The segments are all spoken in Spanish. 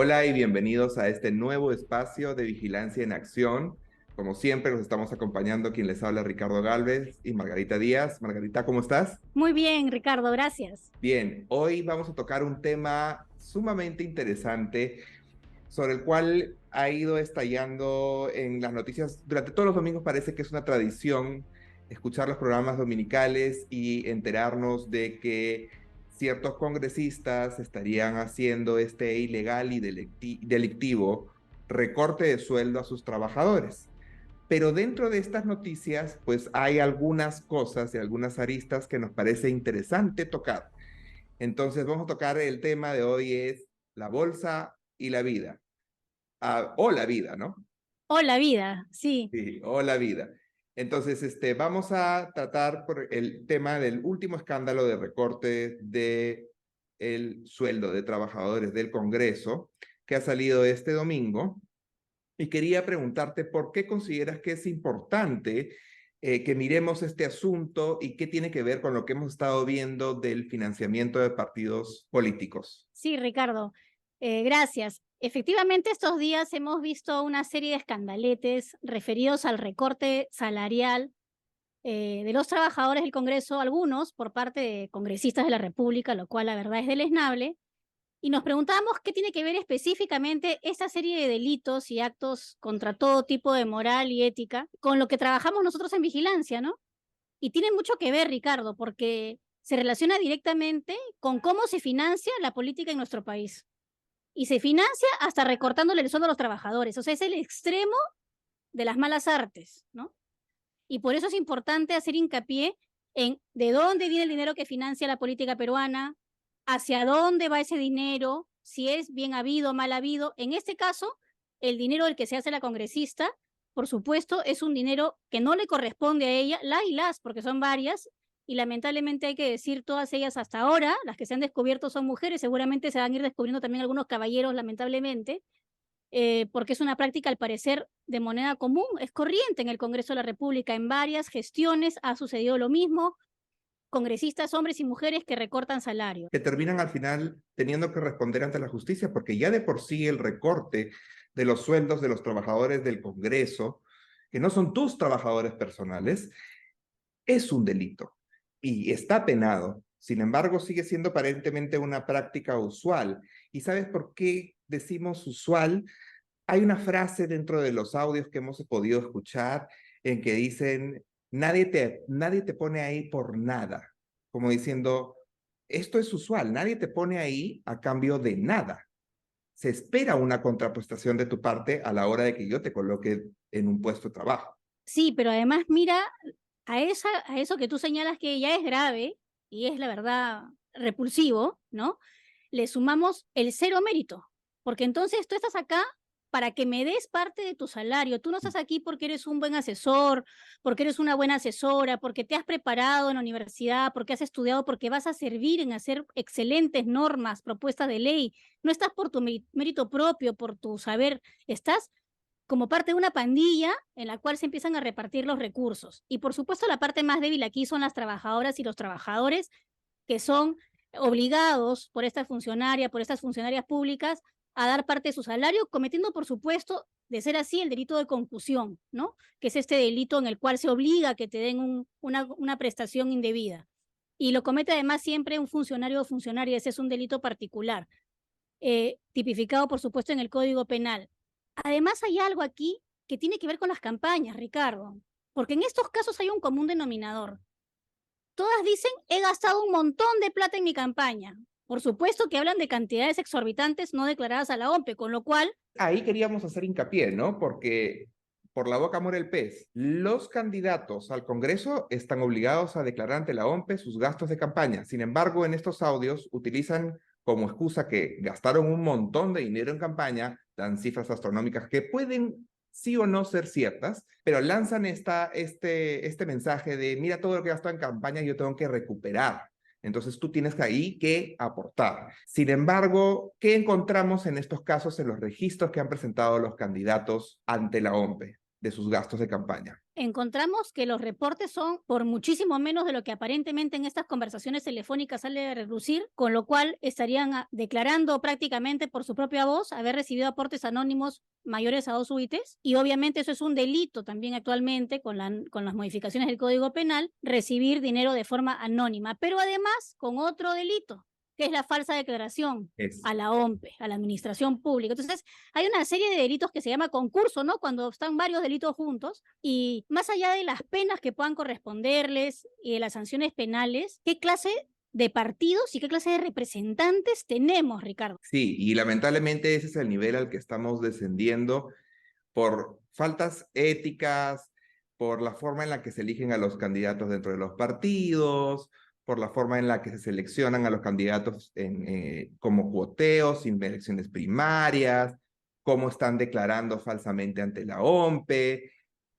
Hola y bienvenidos a este nuevo espacio de Vigilancia en Acción. Como siempre, nos estamos acompañando quien les habla, Ricardo Gálvez y Margarita Díaz. Margarita, ¿cómo estás? Muy bien, Ricardo, gracias. Bien, hoy vamos a tocar un tema sumamente interesante sobre el cual ha ido estallando en las noticias. Durante todos los domingos parece que es una tradición escuchar los programas dominicales y enterarnos de que ciertos congresistas estarían haciendo este ilegal y delictivo recorte de sueldo a sus trabajadores. Pero dentro de estas noticias, pues hay algunas cosas y algunas aristas que nos parece interesante tocar. Entonces vamos a tocar el tema de hoy es la bolsa y la vida. O la vida, ¿no? Hola, vida, sí. Sí, o la vida. Entonces, vamos a tratar por el tema del último escándalo de recorte de el sueldo de trabajadores del Congreso que ha salido este domingo. Y quería preguntarte por qué consideras que es importante que miremos este asunto y qué tiene que ver con lo que hemos estado viendo del financiamiento de partidos políticos. Sí, Ricardo, gracias. Efectivamente, estos días hemos visto una serie de escandaletes referidos al recorte salarial de los trabajadores del Congreso, algunos por parte de congresistas de la República, lo cual la verdad es deleznable. Y nos preguntamos qué tiene que ver específicamente esta serie de delitos y actos contra todo tipo de moral y ética con lo que trabajamos nosotros en vigilancia, ¿no? Y tiene mucho que ver, Ricardo, porque se relaciona directamente con cómo se financia la política en nuestro país. Y se financia hasta recortándole el sueldo a los trabajadores. O sea, es el extremo de las malas artes, ¿no? Y por eso es importante hacer hincapié en de dónde viene el dinero que financia la política peruana, hacia dónde va ese dinero, si es bien habido o mal habido. En este caso, el dinero del que se hace la congresista, por supuesto, es un dinero que no le corresponde a ella, la y las, porque son varias, y lamentablemente hay que decir todas ellas hasta ahora, las que se han descubierto son mujeres, seguramente se van a ir descubriendo también algunos caballeros, lamentablemente, porque es una práctica, al parecer, de moneda común, es corriente en el Congreso de la República. En varias gestiones ha sucedido lo mismo, congresistas, hombres y mujeres que recortan salario. Que terminan al final teniendo que responder ante la justicia, porque ya de por sí el recorte de los sueldos de los trabajadores del Congreso, que no son tus trabajadores personales, es un delito y está penado. Sin embargo, sigue siendo aparentemente una práctica usual. ¿Y sabes por qué decimos usual? Hay una frase dentro de los audios que hemos podido escuchar en que dicen, nadie te pone ahí por nada, como diciendo, esto es usual, nadie te pone ahí a cambio de nada. Se espera una contraprestación de tu parte a la hora de que yo te coloque en un puesto de trabajo. Sí, pero además mira a eso que tú señalas que ya es grave y es la verdad repulsivo, ¿no? Le sumamos el cero mérito, porque entonces tú estás acá para que me des parte de tu salario. Tú no estás aquí porque eres un buen asesor, porque eres una buena asesora, porque te has preparado en la universidad, porque has estudiado, porque vas a servir en hacer excelentes normas, propuestas de ley. No estás por tu mérito propio, por tu saber, estás como parte de una pandilla en la cual se empiezan a repartir los recursos. Y por supuesto la parte más débil aquí son las trabajadoras y los trabajadores que son obligados por esta funcionaria, por estas funcionarias públicas, a dar parte de su salario, cometiendo, por supuesto, de ser así, el delito de concusión, ¿no? Que es este delito en el cual se obliga a que te den una prestación indebida. Y lo comete además siempre un funcionario o funcionaria, ese es un delito particular, tipificado, por supuesto, en el Código Penal. Además, hay algo aquí que tiene que ver con las campañas, Ricardo, porque en estos casos hay un común denominador. Todas dicen, he gastado un montón de plata en mi campaña. Por supuesto que hablan de cantidades exorbitantes no declaradas a la OMPE, con lo cual... Ahí queríamos hacer hincapié, ¿no? Porque por la boca muere el pez. Los candidatos al Congreso están obligados a declarar ante la OMPE sus gastos de campaña. Sin embargo, en estos audios utilizan como excusa que gastaron un montón de dinero en campaña, dan cifras astronómicas que pueden sí o no ser ciertas, pero lanzan este mensaje de, mira todo lo que gastó en campaña, yo tengo que recuperar. Entonces tú tienes ahí que aportar. Sin embargo, ¿qué encontramos en estos casos en los registros que han presentado los candidatos ante la OMPE? de sus gastos de campaña. Encontramos que los reportes son por muchísimo menos de lo que aparentemente en estas conversaciones telefónicas sale a relucir, con lo cual estarían declarando prácticamente por su propia voz haber recibido aportes anónimos mayores a 2 UITs, y obviamente eso es un delito también actualmente con las modificaciones del Código Penal, recibir dinero de forma anónima, pero además con otro delito, que es la falsa declaración a la OMPE, a la administración pública. Entonces, hay una serie de delitos que se llama concurso, ¿no? Cuando están varios delitos juntos, y más allá de las penas que puedan corresponderles y de las sanciones penales, ¿qué clase de partidos y qué clase de representantes tenemos, Ricardo? Sí, y lamentablemente ese es el nivel al que estamos descendiendo por faltas éticas, por la forma en la que se eligen a los candidatos dentro de los partidos, por la forma en la que se seleccionan a los candidatos como cuoteos, sin elecciones primarias, cómo están declarando falsamente ante la OMPE,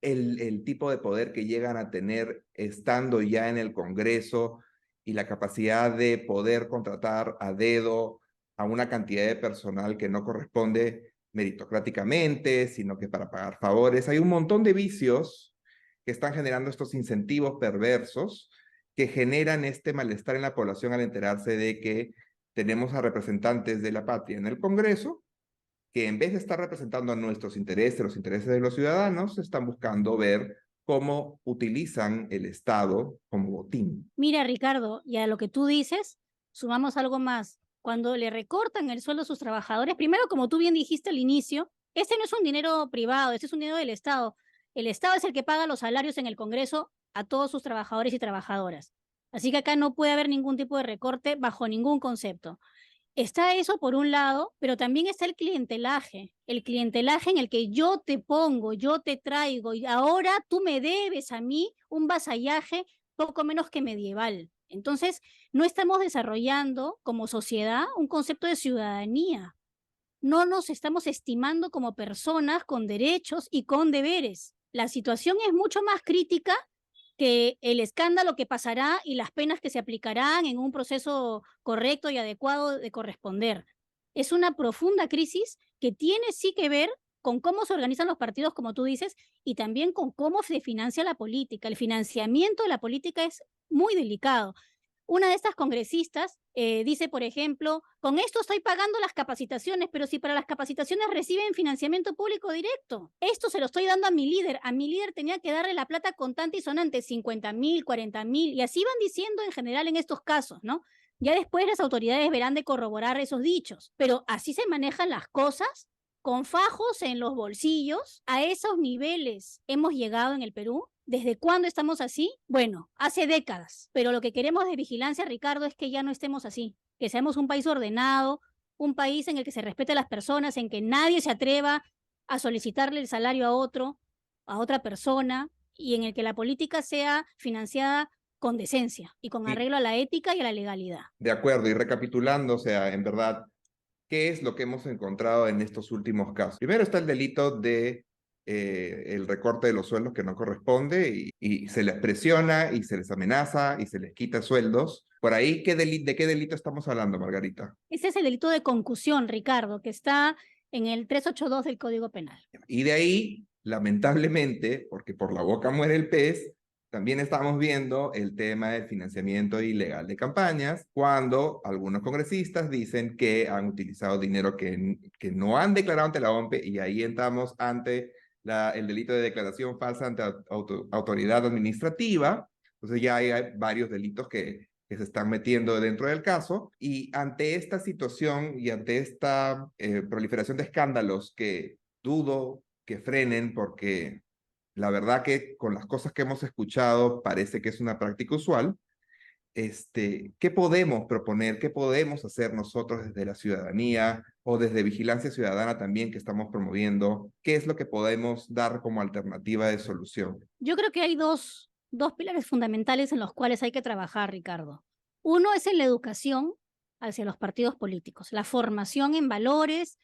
el tipo de poder que llegan a tener estando ya en el Congreso y la capacidad de poder contratar a dedo a una cantidad de personal que no corresponde meritocráticamente, sino que para pagar favores. Hay un montón de vicios que están generando estos incentivos perversos que generan este malestar en la población al enterarse de que tenemos a representantes de la patria en el Congreso que en vez de estar representando a nuestros intereses, los intereses de los ciudadanos, están buscando ver cómo utilizan el Estado como botín. Mira, Ricardo, y a lo que tú dices, sumamos algo más. Cuando le recortan el sueldo a sus trabajadores, primero, como tú bien dijiste al inicio, este no es un dinero privado, este es un dinero del Estado. El Estado es el que paga los salarios en el Congreso a todos sus trabajadores y trabajadoras. Así que acá no puede haber ningún tipo de recorte bajo ningún concepto. Está eso por un lado, pero también está el clientelaje en el que yo te pongo, yo te traigo y ahora tú me debes a mí un vasallaje poco menos que medieval. Entonces, no estamos desarrollando como sociedad un concepto de ciudadanía. No nos estamos estimando como personas con derechos y con deberes. La situación es mucho más crítica que el escándalo que pasará y las penas que se aplicarán en un proceso correcto y adecuado de corresponder. Es una profunda crisis que tiene sí que ver con cómo se organizan los partidos, como tú dices, y también con cómo se financia la política. El financiamiento de la política es muy delicado. Una de estas congresistas dice, por ejemplo, con esto estoy pagando las capacitaciones, pero si para las capacitaciones reciben financiamiento público directo, esto se lo estoy dando a mi líder tenía que darle la plata contante y sonante, 50.000, 40.000, y así van diciendo en general en estos casos, ¿no? Ya después las autoridades verán de corroborar esos dichos, pero así se manejan las cosas, con fajos en los bolsillos. A esos niveles hemos llegado en el Perú. ¿Desde cuándo estamos así? Bueno, hace décadas, pero lo que queremos de vigilancia, Ricardo, es que ya no estemos así, que seamos un país ordenado, un país en el que se respete a las personas, en que nadie se atreva a solicitarle el salario a otra persona, y en el que la política sea financiada con decencia y con arreglo a la ética y a la legalidad. De acuerdo, y recapitulando, o sea, en verdad, ¿qué es lo que hemos encontrado en estos últimos casos? Primero está el delito de el recorte de los sueldos que no corresponde y se les presiona y se les amenaza y se les quita sueldos. Por ahí, ¿de qué delito estamos hablando, Margarita? Ese es el delito de concusión, Ricardo, que está en el 382 del Código Penal. Y de ahí, lamentablemente, porque por la boca muere el pez, también estamos viendo el tema del financiamiento ilegal de campañas, cuando algunos congresistas dicen que han utilizado dinero que no han declarado ante la OMPE, y ahí entramos ante el delito de declaración falsa ante autoridad administrativa. Entonces ya hay varios delitos que se están metiendo dentro del caso, y ante esta situación y ante esta proliferación de escándalos que dudo que frenen, porque la verdad que con las cosas que hemos escuchado parece que es una práctica usual. ¿Qué podemos proponer? ¿Qué podemos hacer nosotros desde la ciudadanía o desde Vigilancia Ciudadana también que estamos promoviendo? ¿Qué es lo que podemos dar como alternativa de solución? Yo creo que hay dos pilares fundamentales en los cuales hay que trabajar, Ricardo. Uno es en la educación hacia los partidos políticos, la formación en valores,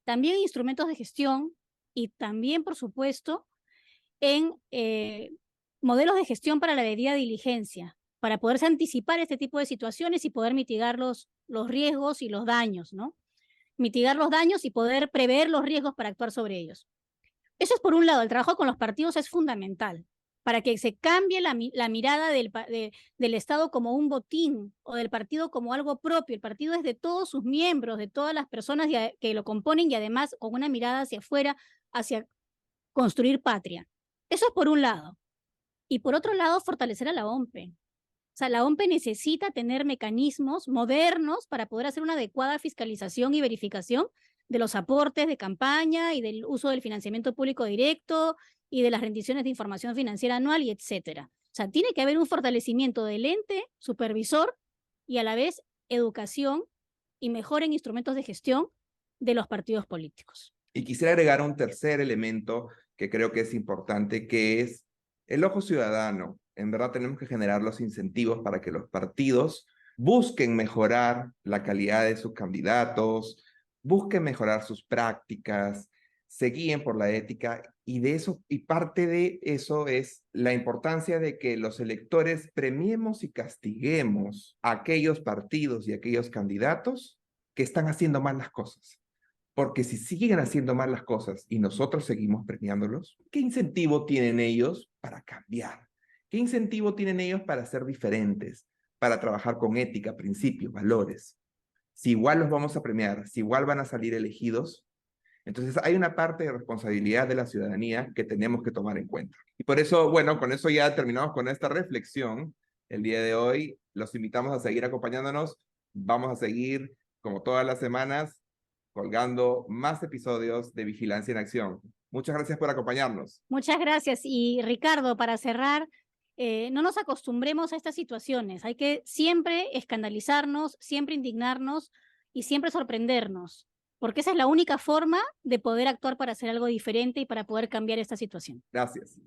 también instrumentos de gestión y también, por supuesto, en modelos de gestión para la debida diligencia, para poderse anticipar este tipo de situaciones y poder mitigar los riesgos y los daños, ¿no? Mitigar los daños y poder prever los riesgos para actuar sobre ellos. Eso es por un lado, el trabajo con los partidos es fundamental para que se cambie la mirada del Estado como un botín o del partido como algo propio. El partido es de todos sus miembros, de todas las personas que lo componen y además con una mirada hacia afuera, hacia construir patria. Eso es por un lado. Y por otro lado, fortalecer a la OMPE. O sea, la OMPE necesita tener mecanismos modernos para poder hacer una adecuada fiscalización y verificación de los aportes de campaña y del uso del financiamiento público directo y de las rendiciones de información financiera anual y etcétera. O sea, tiene que haber un fortalecimiento del ente supervisor y a la vez educación y mejora en instrumentos de gestión de los partidos políticos. Y quisiera agregar un tercer elemento que creo que es importante, que es el ojo ciudadano. En verdad tenemos que generar los incentivos para que los partidos busquen mejorar la calidad de sus candidatos, busquen mejorar sus prácticas, se guíen por la ética y parte de eso es la importancia de que los electores premiemos y castiguemos a aquellos partidos y aquellos candidatos que están haciendo mal las cosas. Porque si siguen haciendo mal las cosas y nosotros seguimos premiándolos, ¿qué incentivo tienen ellos para cambiar? ¿Qué incentivo tienen ellos para ser diferentes, para trabajar con ética, principios, valores? Si igual los vamos a premiar, si igual van a salir elegidos, entonces hay una parte de responsabilidad de la ciudadanía que tenemos que tomar en cuenta. Y por eso, bueno, con eso ya terminamos con esta reflexión. El día de hoy los invitamos a seguir acompañándonos. Vamos a seguir, como todas las semanas, colgando más episodios de Vigilancia en Acción. Muchas gracias por acompañarnos. Muchas gracias. Y Ricardo, para cerrar, no nos acostumbremos a estas situaciones. Hay que siempre escandalizarnos, siempre indignarnos y siempre sorprendernos, porque esa es la única forma de poder actuar para hacer algo diferente y para poder cambiar esta situación. Gracias.